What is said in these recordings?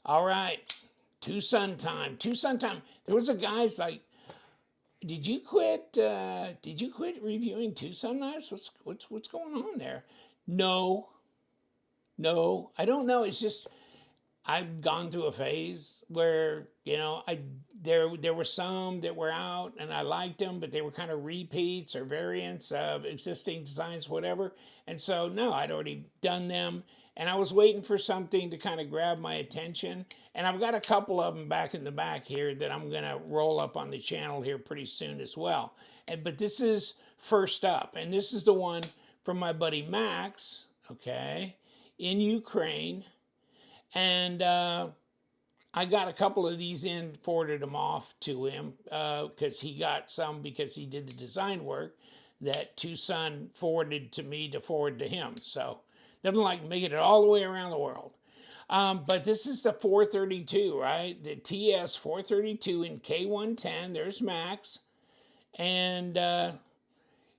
All right, TwoSun time. TwoSun time. There was a guy's like, did you quit? Did you quit reviewing TwoSun knives? What's going on there? No, no, I don't know. It's just I've gone through a phase where there were some that were out and I liked them, but they were kind of repeats or variants of existing designs, whatever. And so no, I'd already done them, and I was waiting for something to kind of grab my attention. And I've got a couple of them back in the back here that I'm gonna roll up on the channel here pretty soon as well. But this is first up, and this is the one from my buddy Max, okay, in Ukraine. And I got a couple of these in, forwarded them off to him because he got some because he did the design work that TwoSun forwarded to me to forward to him. So nothing like making it all the way around the world. But this is the 432, right? The TS432 in K110. There's Max. And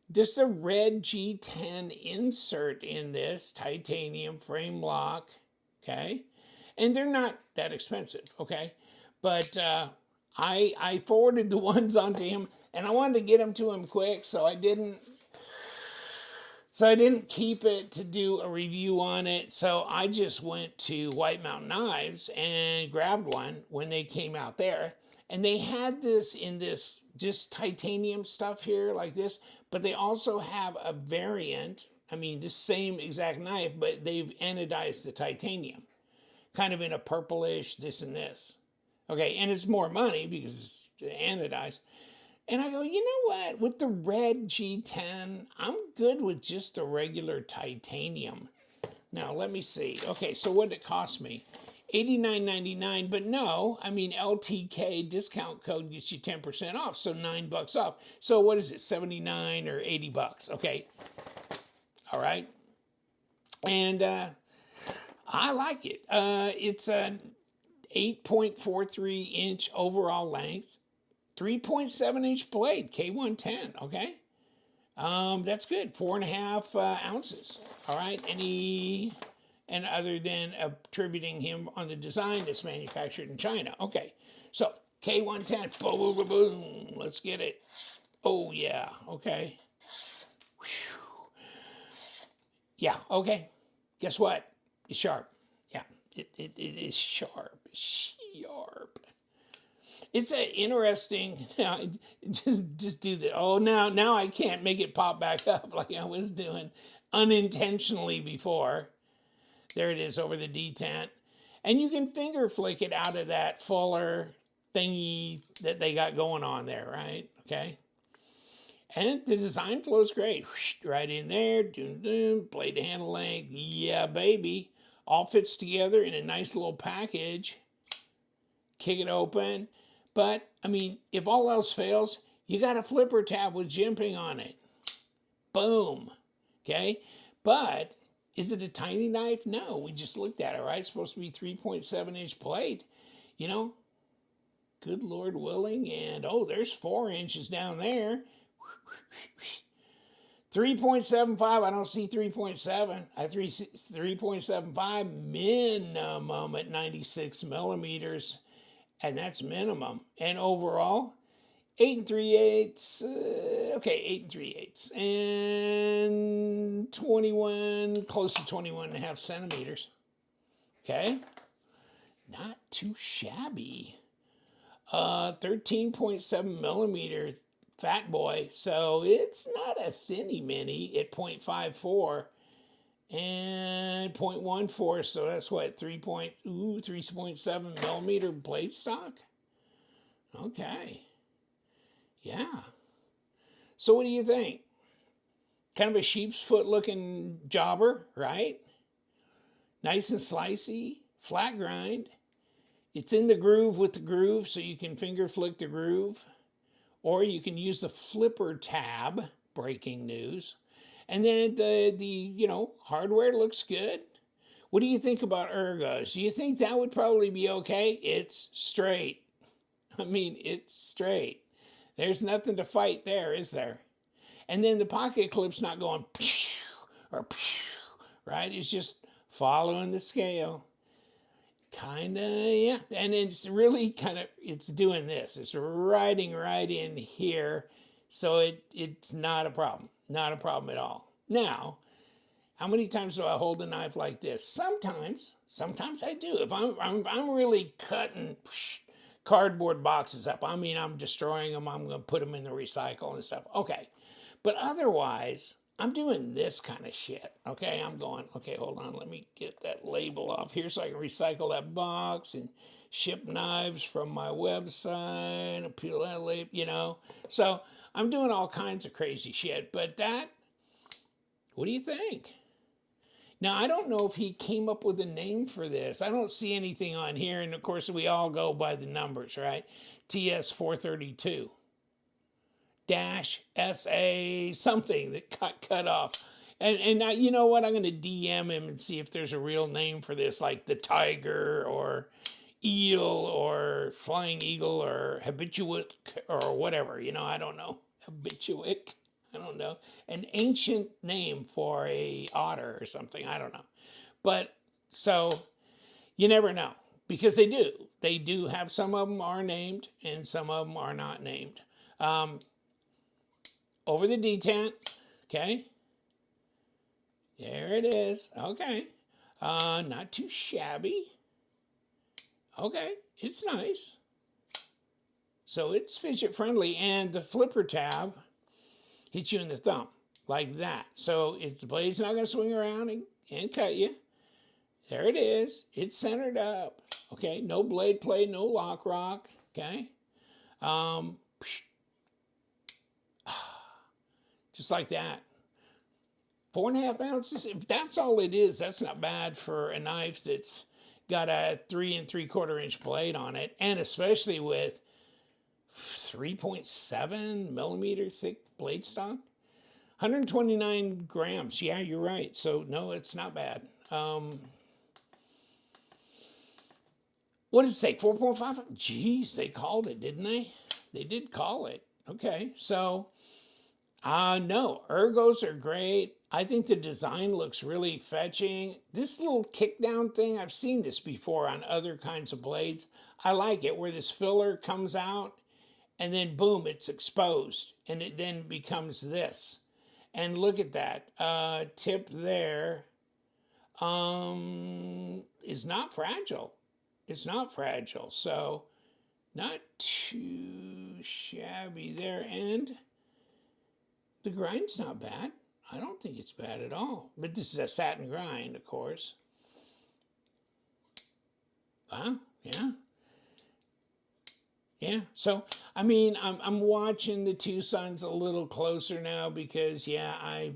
this is a red G10 insert in this titanium frame lock. Okay. And they're not that expensive, okay? But I forwarded the ones onto him, and I wanted to get them to him quick, so I didn't keep it to do a review on it. So I just went to White Mountain Knives and grabbed one when they came out there. And they had this in this just titanium stuff here like this, but they also have a variant. I mean, the same exact knife, but they've anodized the titanium, kind of in a purplish this and this. Okay, and it's more money because it's anodized. And I go, you know what? With the red G10, I'm good with just the regular titanium. Now, let me see. Okay, so what did it cost me? $89.99, but no, I mean, LTK discount code gets you 10% off, so $9 off. So what is it, 79 or 80 bucks? Okay, all right. And I like it. It's an 8.43 inch overall length, 3.7 inch blade, K110. Okay, that's good. 4.5 ounces. All right. And other than attributing him on the design, it's manufactured in China. Okay, so K110. Boom, boom, boom, boom. Let's get it. Oh yeah. Okay. Whew. Yeah. Okay. Guess what? It's sharp. Yeah, it is sharp. Sharp. It's an interesting. Just do that. Oh, now I can't make it pop back up like I was doing unintentionally before. There it is over the detent, and you can finger flick it out of that fuller thingy that they got going on there, right? Okay. And the design flows great. Right in there, doom, doom, blade to handle length. Yeah, baby. All fits together in a nice little package. Kick it open. But, I mean, if all else fails, you got a flipper tab with jimping on it. Boom. Okay? But, is it a tiny knife? No, we just looked at it, right? It's supposed to be 3.7 inch blade. You know, good Lord willing. And, oh, there's 4 inches down there. 3.75, I don't see 3.7. I 3.75 minimum at 96 millimeters, and that's minimum. And overall, 8 3/8. Okay, 8 3/8, and 21, close to 21.5 centimeters. Okay, not too shabby. 13.7 millimeter fat boy, so it's not a thinny mini at 0.54 and 0.14, so that's what, 3.7 millimeter blade stock. Okay, yeah. So what do you think? Kind of a sheep's foot looking jobber, right? Nice and slicey, flat grind. It's in the groove with the groove, so you can finger flick the groove. Or you can use the flipper tab, breaking news. And then the hardware looks good. What do you think about ergos? Do you think that would probably be okay? It's straight. I mean, it's straight. There's nothing to fight there, is there? And then the pocket clip's not going or right? It's just following the scale. Kind of, yeah. And it's really kind of, it's doing this. It's riding right in here. So it's not a problem. Not a problem at all. Now, how many times do I hold a knife like this? Sometimes I do. If I'm really cutting cardboard boxes up, I mean, I'm destroying them. I'm going to put them in the recycle and stuff. Okay. But otherwise, I'm doing this kind of shit. Okay, I'm going, okay, hold on, let me get that label off here so I can recycle that box and ship knives from my website and peel that label, you know. So I'm doing all kinds of crazy shit. But that, what do you think? Now, I don't know if he came up with a name for this. I don't see anything on here. And of course, we all go by the numbers, right? TS432. Dash SA something that got cut off. And I, you know what? I'm going to DM him and see if there's a real name for this, like the tiger or eel or flying eagle or habituic or whatever. You know, I don't know. Habituic. I don't know. An ancient name for a otter or something. I don't know. But so you never know because they do. They do have, some of them are named and some of them are not named. Over the detent, okay. There it is, okay. Not too shabby. Okay, it's nice. So it's fidget friendly, and the flipper tab hits you in the thumb, like that. So if the blade's not gonna swing around and cut you, there it is, it's centered up. Okay, no blade play, no lock rock, okay. Just like that. 4.5 ounces. If that's all it is, that's not bad for a knife that's got a 3 3/4 inch blade on it, and especially with 3.7 millimeter thick blade stock. 129 grams. Yeah, you're right. So no, it's not bad. What did it say? 4.5? Geez, they called it, didn't they? They did call it. Okay, so no, ergos are great. I think the design looks really fetching. This little kick down thing, I've seen this before on other kinds of blades. I like it where this filler comes out and then boom, it's exposed and it then becomes this. And look at that. Tip there is not fragile. It's not fragile. So not too shabby there. And the grind's not bad. I don't think it's bad at all. But this is a satin grind, of course. Wow, yeah. Yeah, so, I mean, I'm watching the TwoSuns a little closer now because, yeah, I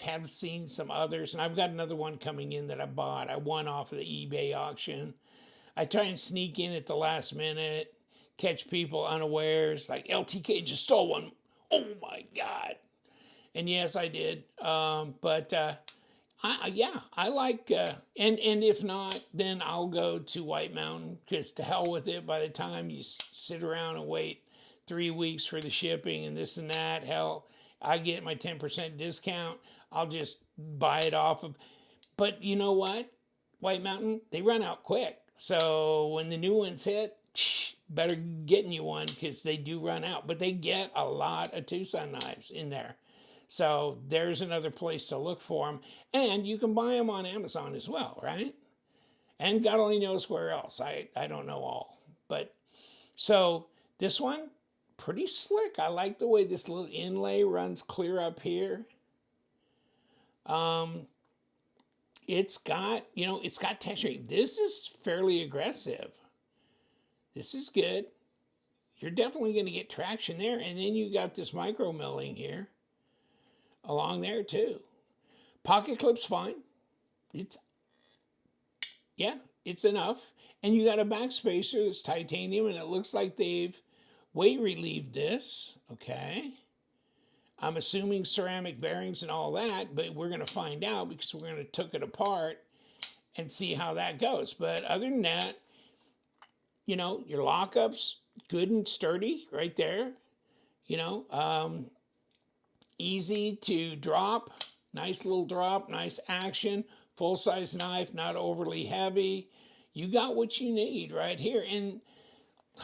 have seen some others, and I've got another one coming in that I bought. I won off of the eBay auction. I try and sneak in at the last minute, catch people unawares, like, LTK just stole one. Oh, my God. And yes, I did. I like, and if not, then I'll go to White Mountain because to hell with it. By the time you sit around and wait 3 weeks for the shipping and this and that, hell, I get my 10% discount. I'll just buy it off of. But you know what? White Mountain, they run out quick. So when the new ones hit, better getting you one because they do run out. But they get a lot of TwoSun knives in there. So there's another place to look for them. And you can buy them on Amazon as well, right? And God only knows where else. I don't know all. But so this one, pretty slick. I like the way this little inlay runs clear up here. It's got, it's got texture. This is fairly aggressive. This is good. You're definitely going to get traction there. And then you got this micro milling here along there too. Pocket clip's fine. It's enough. And you got a backspacer that's titanium, and it looks like they've weight relieved this. Okay. I'm assuming ceramic bearings and all that, but we're going to find out because we're going to took it apart and see how that goes. But other than that, your lockup's good and sturdy right there. Easy to drop, nice little drop, nice action, full-size knife, not overly heavy. You got what you need right here. And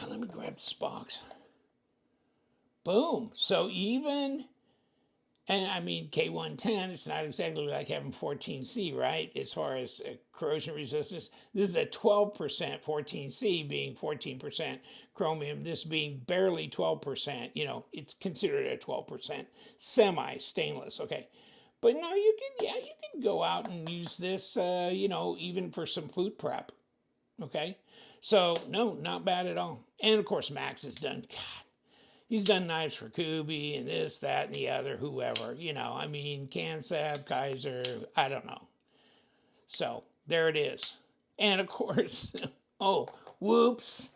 let me grab this box. Boom. So even, and I mean, K110, it's not exactly like having 14C, right? As far as corrosion resistance, this is a 12%, 14C being 14% chromium, this being barely 12%, you know, it's considered a 12% semi-stainless, okay? But now you can go out and use this, you know, even for some food prep, okay? So, no, not bad at all. And of course, Max has done, God, he's done knives for Kubi and this, that, and the other, whoever, you know, I mean, Kansab, Kaiser, I don't know. So, there it is. And of course, oh, whoops,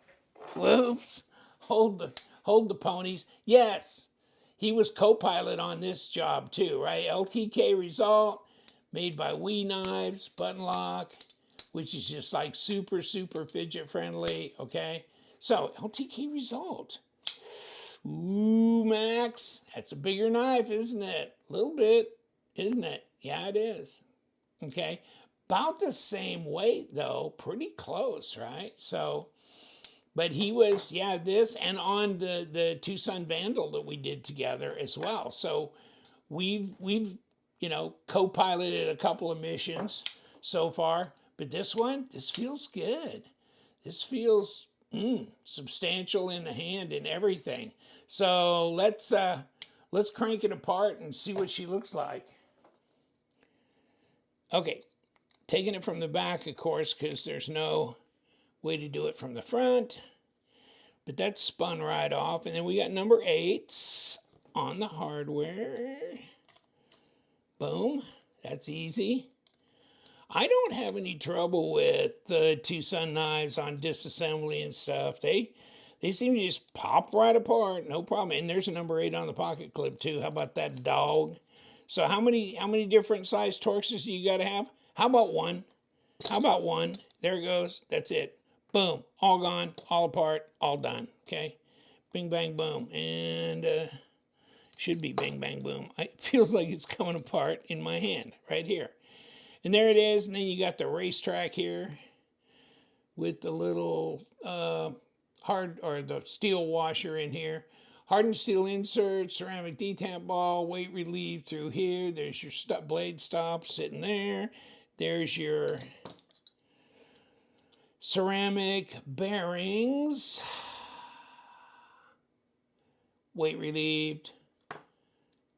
hold the ponies. Yes, he was co-pilot on this job too, right? LTK Result, made by Wee Knives, button lock, which is just like super, super fidget friendly, okay? So, LTK Result. Ooh, Max, that's a bigger knife, isn't it? A little bit, isn't it? Yeah, it is. Okay. About the same weight, though, pretty close, right? So, but he was, yeah, this and on the TwoSun Vandal that we did together as well. So we've you know, co-piloted a couple of missions so far, but this one, this feels good. This feels substantial in the hand and everything. So let's crank it apart and see what she looks like. Okay, taking it from the back, of course, because there's no way to do it from the front. But that's spun right off. And then we got number 8 on the hardware. Boom. That's easy. I don't have any trouble with the TwoSun knives on disassembly and stuff. They seem to just pop right apart, no problem. And there's a number 8 on the pocket clip too. How about that dog? So how many different size Torxes do you got to have? How about one? How about one? There it goes. That's it. Boom. All gone, all apart, all done. Okay. Bing, bang, boom. And should be bing, bang, boom. It feels like it's coming apart in my hand right here. And there it is. And then you got the racetrack here with the little hard, or the steel washer in here. Hardened steel insert, ceramic detamp ball, weight relief through here. There's your blade stop sitting there. There's your ceramic bearings. Weight relieved.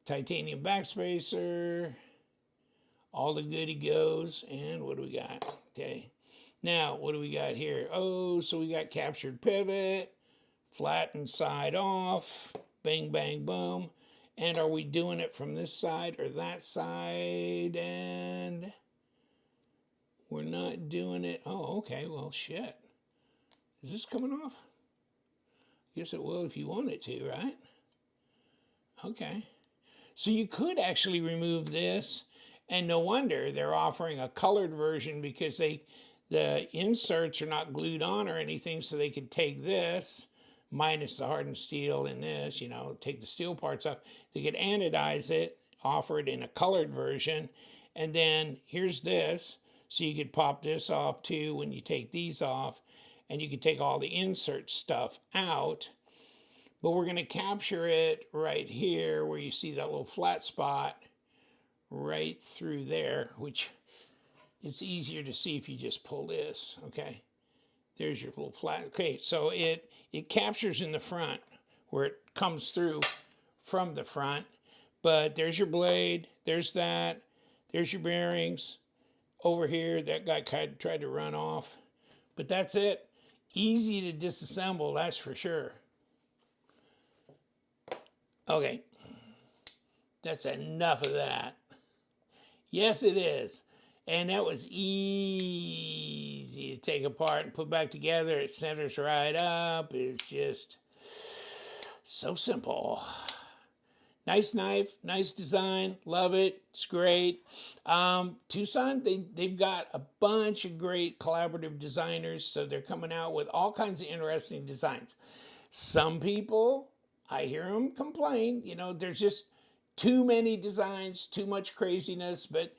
Titanium backspacer. All the goody goes. And what do we got? Okay. Now, what do we got here? Oh, so we got captured pivot. Flattened side off. Bang, bang, boom. And are we doing it from this side or that side? And we're not doing it. Oh, okay. Well, shit. Is this coming off? I guess it will if you want it to, right? Okay. So you could actually remove this, and no wonder they're offering a colored version, because the inserts are not glued on or anything, so they could take this, minus the hardened steel in this, you know, take the steel parts off. They could anodize it, offer it in a colored version, and then here's this, so you could pop this off too when you take these off, and you could take all the insert stuff out. But we're going to capture it right here where you see that little flat spot right through there, which it's easier to see if you just pull this, okay? There's your little flat. Okay, so it captures in the front where it comes through from the front. But there's your blade, there's that, there's your bearings. Over here, that guy tried to run off. But that's it. Easy to disassemble, that's for sure. Okay, that's enough of that. Yes, it is. And that was easy to take apart and put back together. It centers right up. It's just so simple. Nice knife, nice design, love it, it's great. TwoSun, they've got a bunch of great collaborative designers, so they're coming out with all kinds of interesting designs. Some people, I hear them complain, you know, there's just too many designs, too much craziness, but,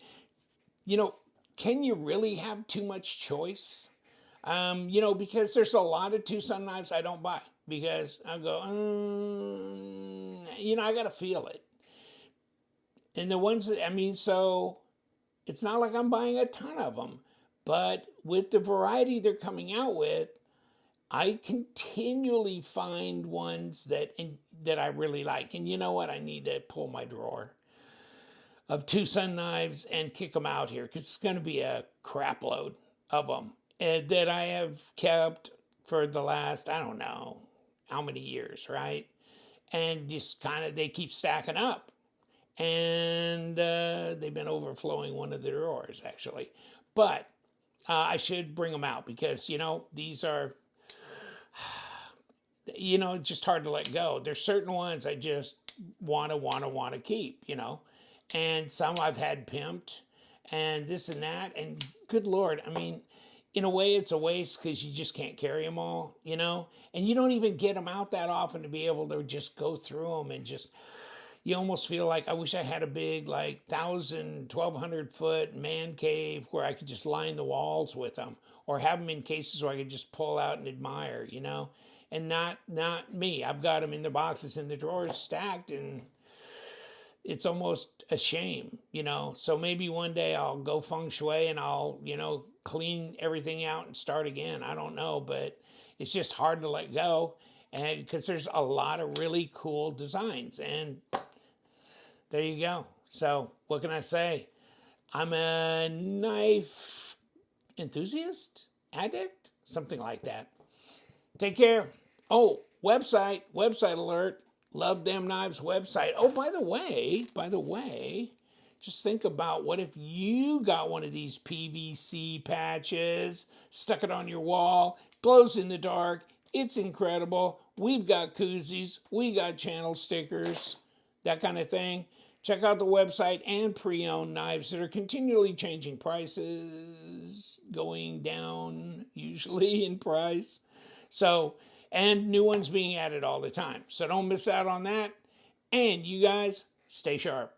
you know, can you really have too much choice? You know, because there's a lot of TwoSun knives I don't buy because I go, you know, I got to feel it. And the ones that, I mean, so it's not like I'm buying a ton of them, but with the variety they're coming out with, I continually find ones that I really like. And you know what? I need to pull my drawer of TwoSun knives and kick them out here because it's going to be a crap load of them that I have kept for the last, I don't know how many years, right? And just kind of, they keep stacking up. And they've been overflowing one of the drawers, actually. But I should bring them out because, you know, these are, you know, just hard to let go. There's certain ones I just want to keep, you know. And some I've had pimped and this and that. And good Lord, I mean, in a way it's a waste because you just can't carry them all, you know. And you don't even get them out that often to be able to just go through them and just, you almost feel like I wish I had a big, like 1,200 foot man cave where I could just line the walls with them, or have them in cases where I could just pull out and admire, you know. And not me. I've got them in the boxes in the drawers stacked, and it's almost a shame, you know. So maybe one day I'll go feng shui and I'll, you know, clean everything out and start again. I don't know, but it's just hard to let go, and because there's a lot of really cool designs, and there you go. So what can I say? I'm a knife enthusiast, addict, something like that. Take care. Oh, website alert. Love Them Knives website. Oh, by the way, just think about what if you got one of these PVC patches, stuck it on your wall, glows in the dark. It's incredible. We've got koozies, we got channel stickers, that kind of thing. Check out the website and pre-owned knives that are continually changing prices, going down usually in price. So, and new ones being added all the time. So don't miss out on that. And you guys, stay sharp.